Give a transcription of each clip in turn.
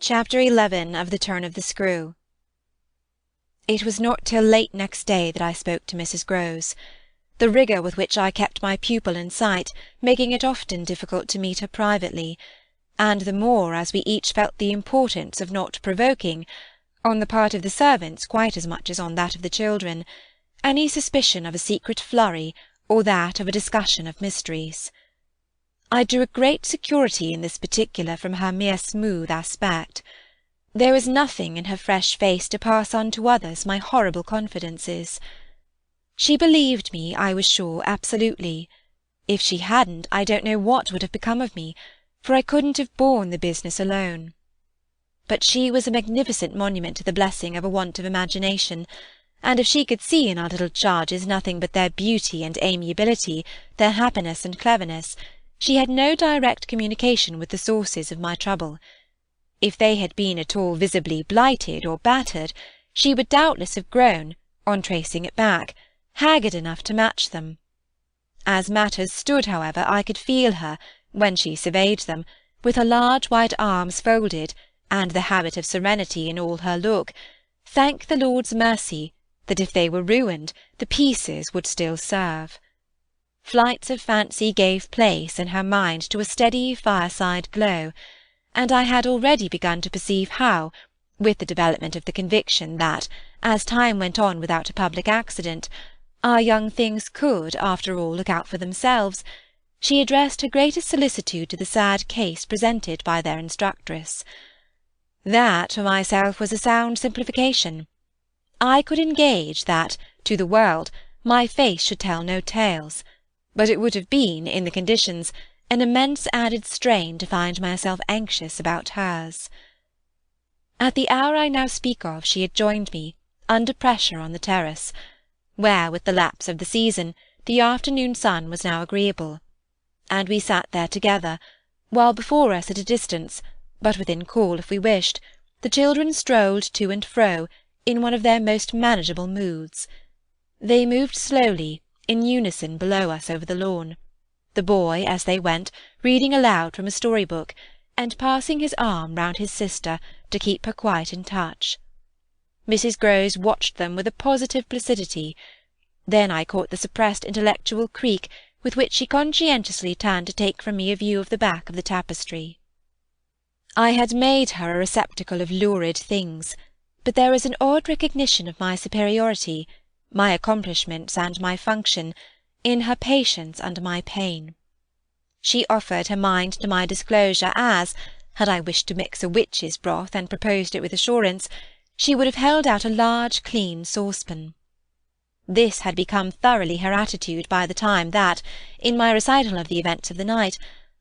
Chapter 11 of The Turn of the Screw. It was not till late next day that I spoke to Mrs. Grose. The rigour with which I kept my pupil in sight, making it often difficult to meet her privately, and the more as we each felt the importance of not provoking, on the part of the servants quite as much as on that of the children, any suspicion of a secret flurry or that of a discussion of mysteries. I drew a great security in this particular from her mere smooth aspect. There was nothing in her fresh face to pass on to others my horrible confidences. She believed me, I was sure, absolutely. If she hadn't, I don't know what would have become of me, for I couldn't have borne the business alone. But she was a magnificent monument to the blessing of a want of imagination, and if she could see in our little charges nothing but their beauty and amiability, their happiness and cleverness, she had no direct communication with the sources of my trouble. If they had been at all visibly blighted or battered, she would doubtless have grown, on tracing it back, haggard enough to match them. As matters stood, however, I could feel her, when she surveyed them, with her large white arms folded, and the habit of serenity in all her look, thank the Lord's mercy that if they were ruined, the pieces would still serve. Flights of fancy gave place in her mind to a steady fireside glow, and I had already begun to perceive how, with the development of the conviction that, as time went on without a public accident, our young things could, after all, look out for themselves, she addressed her greatest solicitude to the sad case presented by their instructress. That, for myself, was a sound simplification. I could engage that, to the world, my face should tell no tales, but it would have been, in the conditions, an immense added strain to find myself anxious about hers. At the hour I now speak of she had joined me, under pressure on the terrace, where, with the lapse of the season, the afternoon sun was now agreeable, and we sat there together, while before us at a distance, but within call if we wished, the children strolled to and fro, in one of their most manageable moods. They moved slowly, in unison below us over the lawn, the boy, as they went, reading aloud from a story-book, and passing his arm round his sister to keep her quite in touch. Mrs. Grose watched them with a positive placidity. Then I caught the suppressed intellectual creak with which she conscientiously turned to take from me a view of the back of the tapestry. I had made her a receptacle of lurid things, but there was an odd recognition of my superiority, my accomplishments and my function, in her patience under my pain. She offered her mind to my disclosure as, had I wished to mix a witch's broth and proposed it with assurance, she would have held out a large clean saucepan. This had become thoroughly her attitude by the time that, in my recital of the events of the night,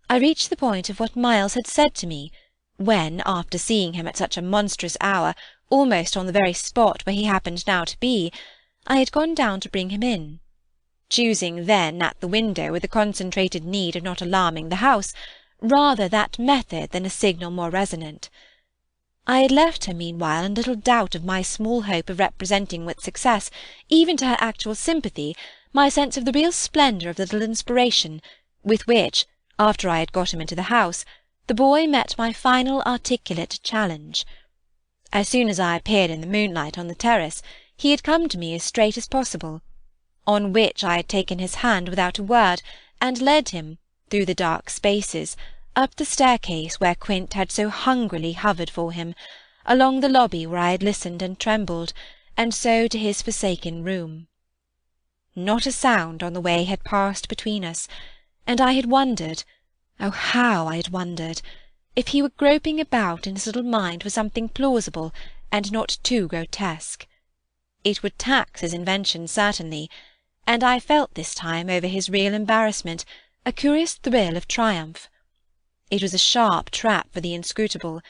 I reached the point of what Miles had said to me, when, after seeing him at such a monstrous hour, almost on the very spot where he happened now to be, I had gone down to bring him in, choosing then at the window, with a concentrated need of not alarming the house, rather that method than a signal more resonant. I had left her meanwhile in little doubt of my small hope of representing with success, even to her actual sympathy, my sense of the real splendour of the little inspiration, with which, after I had got him into the house, the boy met my final articulate challenge. As soon as I appeared in the moonlight on the terrace, he had come to me as straight as possible, on which I had taken his hand without a word, and led him, through the dark spaces, up the staircase where Quint had so hungrily hovered for him, along the lobby where I had listened and trembled, and so to his forsaken room. Not a sound on the way had passed between us, and I had wondered, oh, how I had wondered, if he were groping about in his little mind for something plausible and not too grotesque. It would tax his invention certainly, and I felt this time over his real embarrassment a curious thrill of triumph. It was a sharp trap for the inscrutable.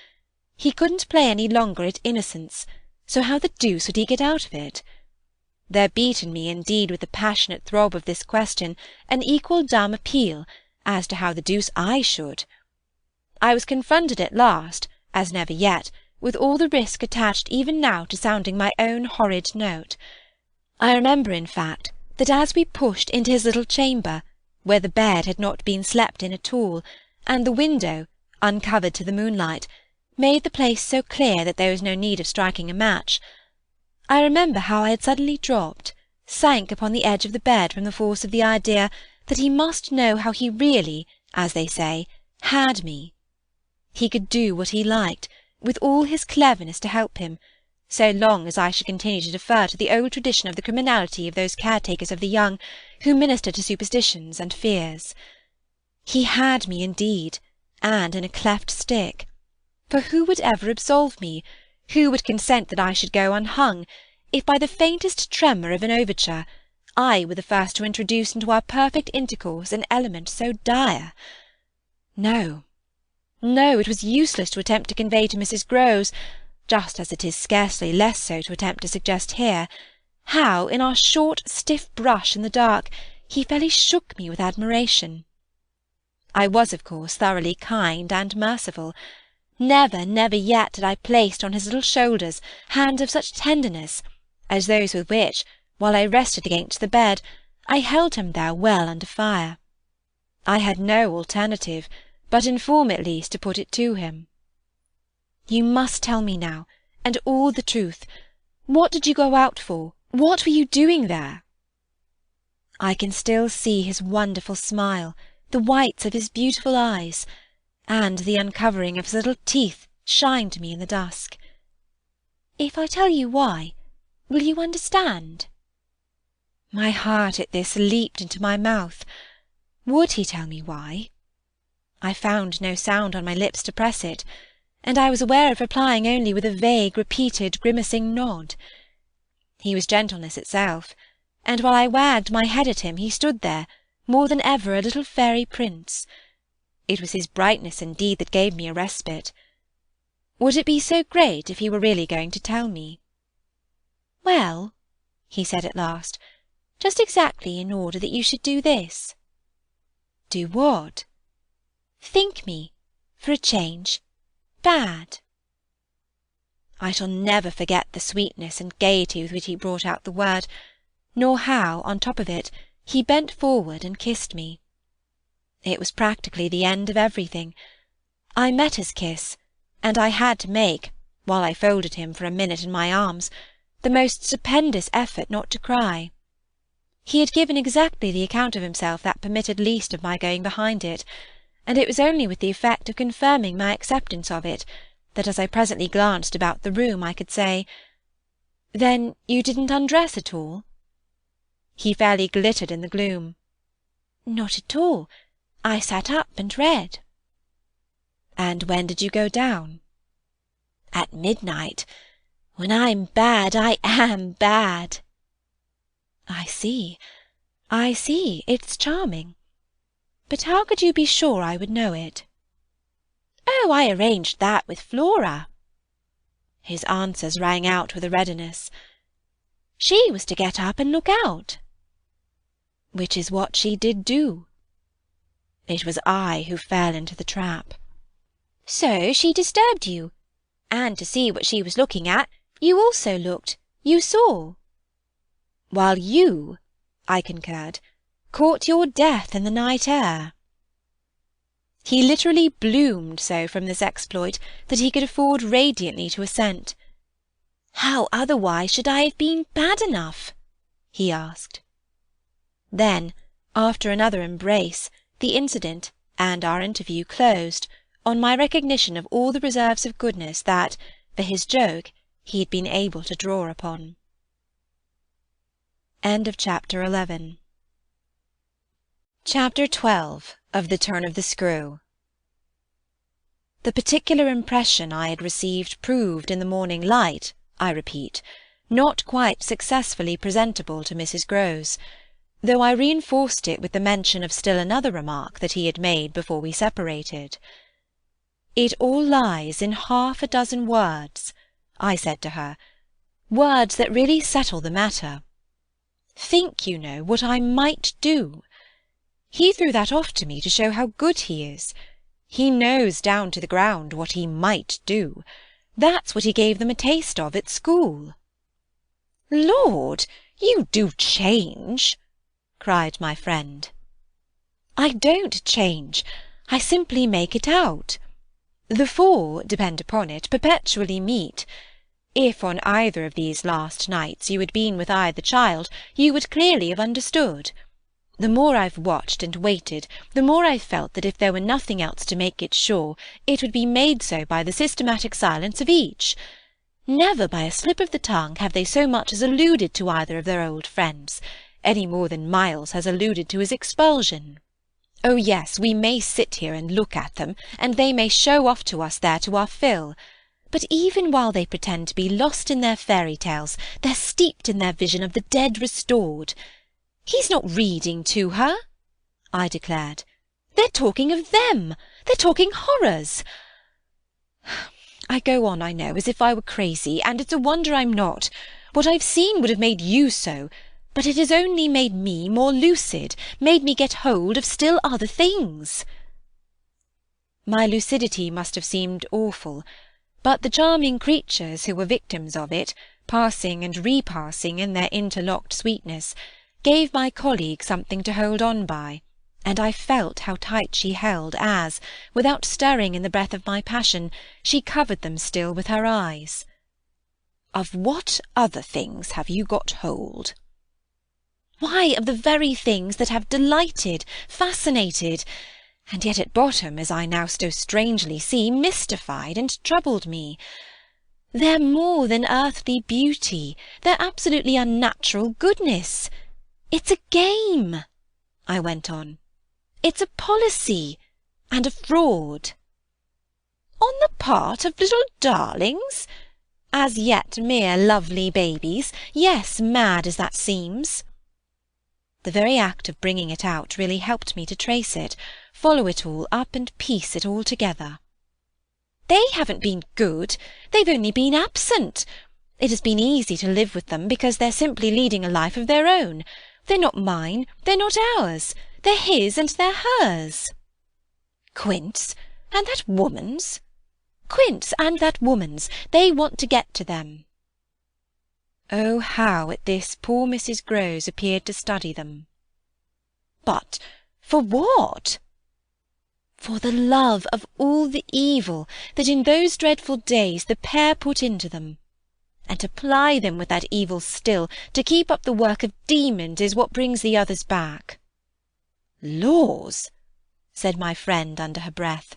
He couldn't play any longer at innocence, so how the deuce would he get out of it? There beat in me indeed with the passionate throb of this question an equal dumb appeal as to how the deuce I should. I was confronted at last, as never yet, with all the risk attached even now to sounding my own horrid note. I remember, in fact, that as we pushed into his little chamber, where the bed had not been slept in at all, and the window, uncovered to the moonlight, made the place so clear that there was no need of striking a match. I remember how I had suddenly dropped, sank upon the edge of the bed from the force of the idea that he must know how he really, as they say, had me. He could do what he liked, with all his cleverness to help him, so long as I should continue to defer to the old tradition of the criminality of those caretakers of the young, who minister to superstitions and fears. He had me indeed, and in a cleft stick. For who would ever absolve me? Who would consent that I should go unhung, if by the faintest tremor of an overture I were the first to introduce into our perfect intercourse an element so dire? No, no, it was useless to attempt to convey to Mrs. Grose, just as it is scarcely less so to attempt to suggest here, how, in our short, stiff brush in the dark, he fairly shook me with admiration. I was, of course, thoroughly kind and merciful. Never, never yet had I placed on his little shoulders hands of such tenderness as those with which, while I rested against the bed, I held him there well under fire. I had no alternative, but in form at least to put it to him. You must tell me now, and all the truth. What did you go out for? What were you doing there? I can still see his wonderful smile, the whites of his beautiful eyes, and the uncovering of his little teeth shine to me in the dusk. If I tell you why, will you understand? My heart at this leaped into my mouth. Would he tell me why? I found no sound on my lips to press it, and I was aware of replying only with a vague, repeated, grimacing nod. He was gentleness itself, and while I wagged my head at him he stood there, more than ever a little fairy prince. It was his brightness indeed that gave me a respite. Would it be so great if he were really going to tell me? Well, he said at last, just exactly in order that you should do this. Do what? Think me, for a change, bad. I shall never forget the sweetness and gaiety with which he brought out the word, nor how, on top of it, he bent forward and kissed me. It was practically the end of everything. I met his kiss, and I had to make, while I folded him for a minute in my arms, the most stupendous effort not to cry. He had given exactly the account of himself that permitted least of my going behind it, and it was only with the effect of confirming my acceptance of it that as I presently glanced about the room I could say, "Then you didn't undress at all?" He fairly glittered in the gloom. "Not at all. I sat up and read." "And when did you go down?" "At midnight. When I'm bad, I am bad." I see. It's charming. But how could you be sure I would know it?" "Oh, I arranged that with Flora." His answers rang out with a readiness. "She was to get up and look out." "Which is what she did do." "It was I who fell into the trap." "So she disturbed you. And to see what she was looking at, you also looked. You saw." "While you," I concurred, "caught your death in the night air." He literally bloomed so from this exploit that he could afford radiantly to assent. "How otherwise should I have been bad enough?" he asked. Then, after another embrace, the incident and our interview closed, on my recognition of all the reserves of goodness that, for his joke, he had been able to draw upon. End of Chapter 11. Chapter 12 of The Turn of the Screw. The particular impression I had received proved in the morning light, I repeat, not quite successfully presentable to Mrs. Grose, though I reinforced it with the mention of still another remark that he had made before we separated. "It all lies in 6 words," I said to her, "words that really settle the matter. Think, you know, what I might do. He threw that off to me to show how good he is. He knows down to the ground what he might do. That's what he gave them a taste of at school." "Lord, you do change!" cried my friend. "I don't change. I simply make it out. The four, depend upon it, perpetually meet. If on either of these last nights you had been with either child, you would clearly have understood. The more I've watched and waited, the more I've felt that if there were nothing else to make it sure, it would be made so by the systematic silence of each. Never by a slip of the tongue have they so much as alluded to either of their old friends, any more than Miles has alluded to his expulsion. Oh yes, we may sit here and look at them, and they may show off to us there to our fill. But even while they pretend to be lost in their fairy tales, they're steeped in their vision of the dead restored. He's not reading to her, I declared. They're talking of them. They're talking horrors. I go on, I know, as if I were crazy, and it's a wonder I'm not. What I've seen would have made you so, but it has only made me more lucid, made me get hold of still other things. My lucidity must have seemed awful, but the charming creatures who were victims of it, passing and repassing in their interlocked sweetness, gave my colleague something to hold on by, and I felt how tight she held as, without stirring in the breath of my passion, she covered them still with her eyes. "Of what other things have you got hold?" "Why, of the very things that have delighted, fascinated, and yet at bottom, as I now so strangely see, mystified and troubled me. They're more than earthly beauty, they're absolutely unnatural goodness. It's a game," I went on. "It's a policy and a fraud." "On the part of little darlings? As yet mere lovely babies, yes, mad as that seems." The very act of bringing it out really helped me to trace it, follow it all up and piece it all together. "They haven't been good, they've only been absent. It has been easy to live with them because they're simply leading a life of their own. They're not mine, they're not ours, they're his and they're hers." "Quince, and that woman's?" "Quince and that woman's. They want to get to them." Oh, how at this poor Mrs. Grose appeared to study them. "But for what?" "For the love of all the evil that in those dreadful days the pair put into them. And to ply them with that evil still, to keep up the work of demons, is what brings the others back." "Laws!" said my friend under her breath.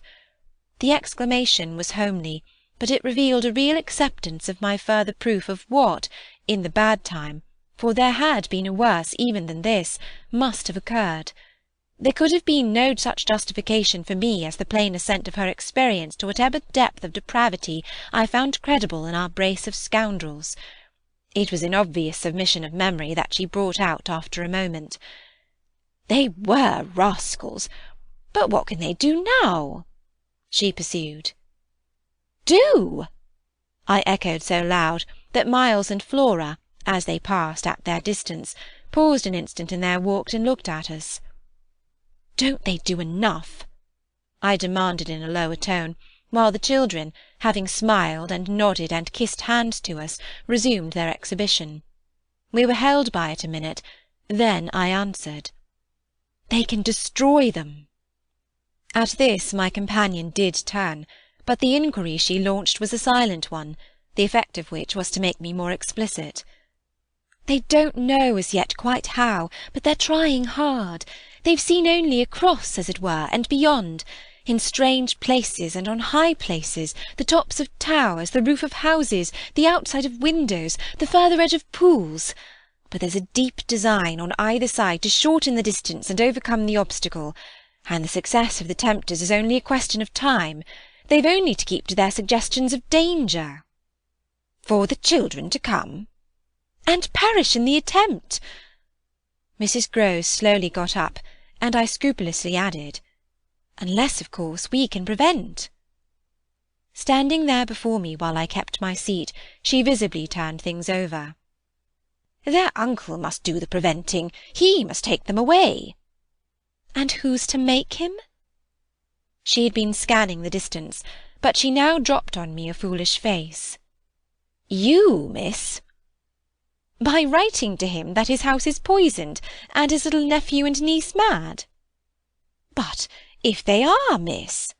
The exclamation was homely, but it revealed a real acceptance of my further proof of what, in the bad time, for there had been a worse even than this, must have occurred. There could have been no such justification for me as the plain assent of her experience to whatever depth of depravity I found credible in our brace of scoundrels. It was in obvious submission of memory that she brought out after a moment. "They were rascals, but what can they do now?" she pursued. "Do?" I echoed so loud that Miles and Flora, as they passed at their distance, paused an instant in their walk and looked at us. "Don't they do enough?" I demanded in a lower tone, while the children, having smiled and nodded and kissed hands to us, resumed their exhibition. We were held by it a minute, then I answered, "They can destroy them." At this my companion did turn, but the inquiry she launched was a silent one, the effect of which was to make me more explicit. "They don't know as yet quite how, but they're trying hard. They've seen only across, as it were, and beyond, in strange places and on high places, the tops of towers, the roof of houses, the outside of windows, the further edge of pools. But there's a deep design on either side to shorten the distance and overcome the obstacle, and the success of the tempters is only a question of time. They've only to keep to their suggestions of danger." "For the children to come?" "And perish in the attempt." Mrs. Grose slowly got up, and I scrupulously added, "Unless, of course, we can prevent." Standing there before me while I kept my seat, she visibly turned things over. "Their uncle must do the preventing. He must take them away." "And who's to make him?" She had been scanning the distance, but she now dropped on me a foolish face. "You, miss?" "By writing to him that his house is poisoned, and his little nephew and niece mad." "But if they are, miss?"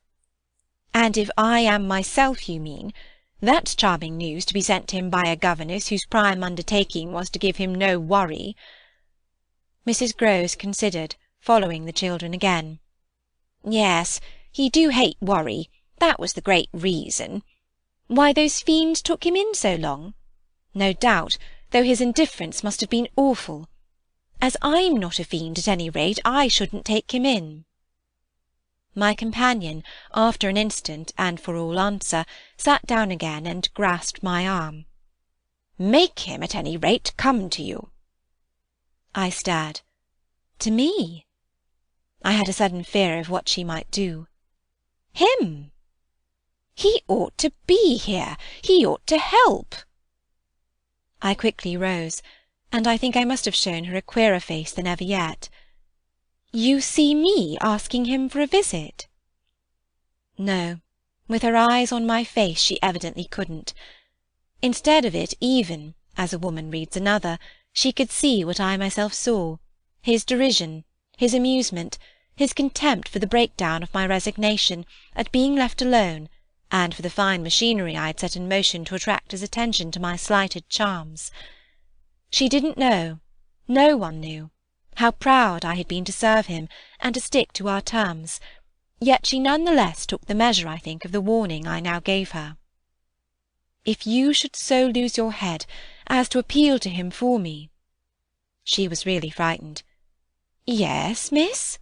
And if I am myself, you mean, that's charming news to be sent him by a governess whose prime undertaking was to give him no worry. Mrs. Grose considered, following the children again. Yes, he do hate worry. That was the great reason. Why, those fiends took him in so long. No doubt, though his indifference must have been awful. As I'm not a fiend, at any rate, I shouldn't take him in. My companion, after an instant, and for all answer, sat down again and grasped my arm. Make him, at any rate, come to you. I stared. To me? I had a sudden fear of what she might do. Him? He ought to be here. He ought to help. I quickly rose, and I think I must have shown her a queerer face than ever yet. You see me asking him for a visit? No, with her eyes on my face she evidently couldn't. Instead of it, even, as a woman reads another, she could see what I myself saw, his derision, his amusement, his contempt for the breakdown of my resignation at being left alone, and for the fine machinery I had set in motion to attract his attention to my slighted charms. She didn't know, no one knew, how proud I had been to serve him and to stick to our terms, yet she none the less took the measure, I think, of the warning I now gave her. If you should so lose your head as to appeal to him for me— She was really frightened. Yes, miss?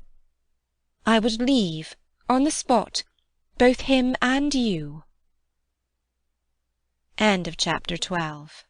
I would leave, on the spot, both him and you. End of chapter 12.